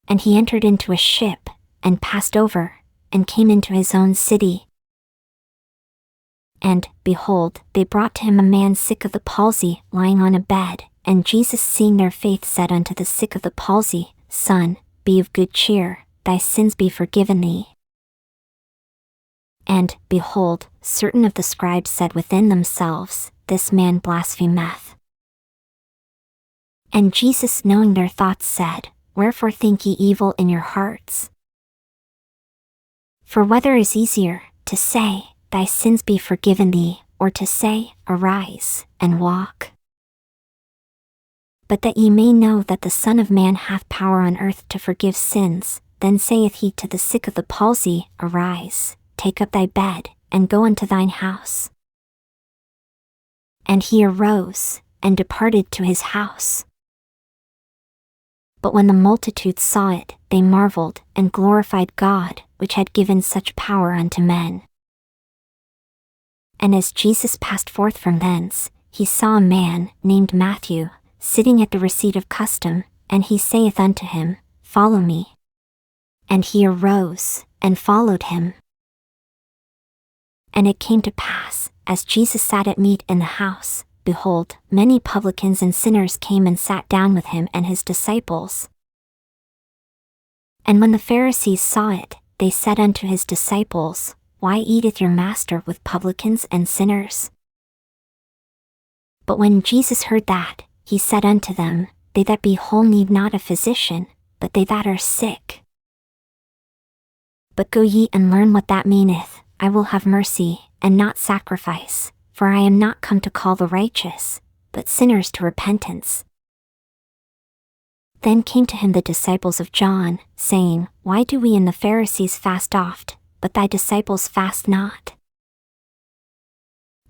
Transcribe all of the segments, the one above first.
And he entered into a ship, and passed over, and came into his own city. And, behold, they brought to him a man sick of the palsy, lying on a bed. And Jesus, seeing their faith, said unto the sick of the palsy, Son, be of good cheer, thy sins be forgiven thee. And, behold, certain of the scribes said within themselves, This man blasphemeth. And Jesus, knowing their thoughts, said, Wherefore think ye evil in your hearts? For whether is easier, to say, Thy sins be forgiven thee, or to say, Arise, and walk? But that ye may know that the Son of Man hath power on earth to forgive sins, then saith he to the sick of the palsy, Arise, take up thy bed, and go unto thine house. And he arose, and departed to his house. But when the multitudes saw it, they marveled, and glorified God, which had given such power unto men. And as Jesus passed forth from thence, he saw a man, named Matthew, sitting at the receipt of custom, and he saith unto him, Follow me. And he arose, and followed him. And it came to pass, as Jesus sat at meat in the house, behold, many publicans and sinners came and sat down with him and his disciples. And when the Pharisees saw it, they said unto his disciples, Why eateth your master with publicans and sinners? But when Jesus heard that, he said unto them, They that be whole need not a physician, but they that are sick. But go ye and learn what that meaneth, I will have mercy, and not sacrifice, for I am not come to call the righteous, but sinners to repentance. Then came to him the disciples of John, saying, Why do we and the Pharisees fast oft, but thy disciples fast not?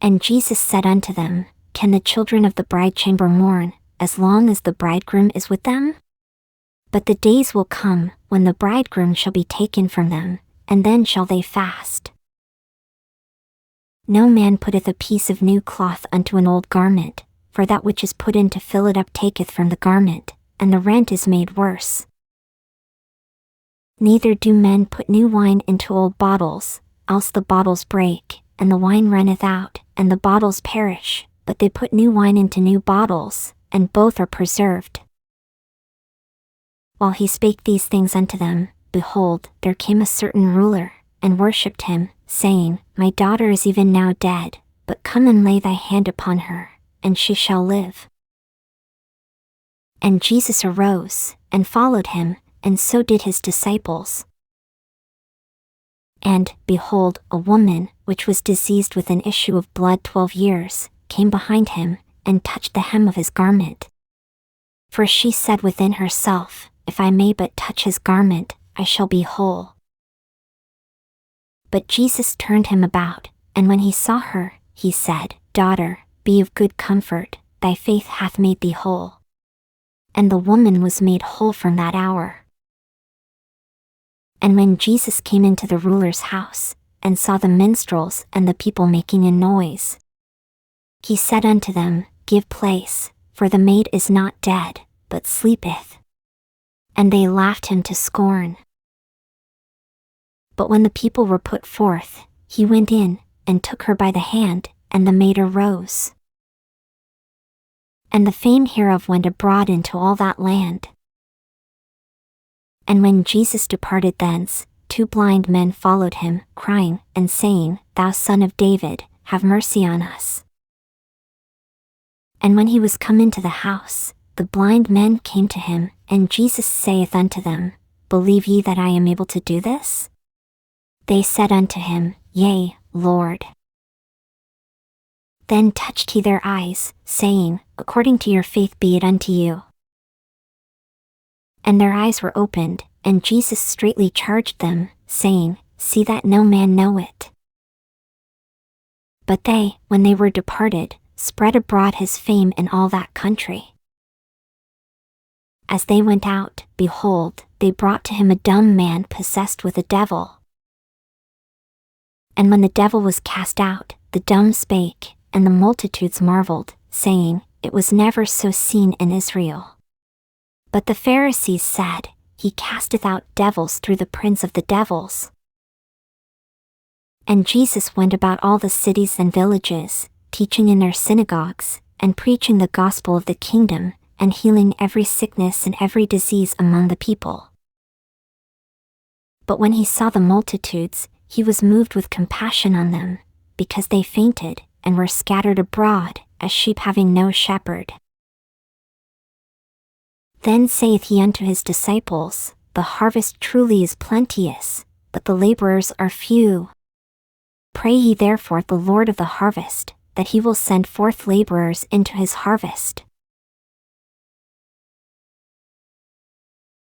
And Jesus said unto them, Can the children of the bridechamber mourn, as long as the bridegroom is with them? But the days will come, when the bridegroom shall be taken from them, and then shall they fast. No man putteth a piece of new cloth unto an old garment, for that which is put in to fill it up taketh from the garment, and the rent is made worse. Neither do men put new wine into old bottles, else the bottles break, and the wine runneth out, and the bottles perish, but they put new wine into new bottles, and both are preserved. While he spake these things unto them, behold, there came a certain ruler, and worshipped him, saying, My daughter is even now dead, but come and lay thy hand upon her, and she shall live. And Jesus arose, and followed him, and so did his disciples. And, behold, a woman, which was diseased with an issue of blood 12 years, came behind him, and touched the hem of his garment. For she said within herself, If I may but touch his garment, I shall be whole. But Jesus turned him about, and when he saw her, he said, Daughter, be of good comfort, thy faith hath made thee whole. And the woman was made whole from that hour. And when Jesus came into the ruler's house, and saw the minstrels and the people making a noise, he said unto them, Give place, for the maid is not dead, but sleepeth. And they laughed him to scorn. But when the people were put forth, he went in, and took her by the hand, and the maid arose. And the fame hereof went abroad into all that land. And when Jesus departed thence, 2 blind men followed him, crying, and saying, Thou Son of David, have mercy on us. And when he was come into the house, the blind men came to him, and Jesus saith unto them, Believe ye that I am able to do this? They said unto him, Yea, Lord. Then touched he their eyes, saying, According to your faith be it unto you. And their eyes were opened, and Jesus straitly charged them, saying, See that no man know it. But they, when they were departed, spread abroad his fame in all that country. As they went out, behold, they brought to him a dumb man possessed with a devil. And when the devil was cast out, the dumb spake, and the multitudes marveled, saying, It was never so seen in Israel. But the Pharisees said, he casteth out devils through the prince of the devils. And Jesus went about all the cities and villages, teaching in their synagogues, and preaching the gospel of the kingdom, and healing every sickness and every disease among the people. But when he saw the multitudes, he was moved with compassion on them, because they fainted, and were scattered abroad, as sheep having no shepherd. Then saith he unto his disciples, The harvest truly is plenteous, but the laborers are few. Pray ye therefore the Lord of the harvest, that he will send forth laborers into his harvest.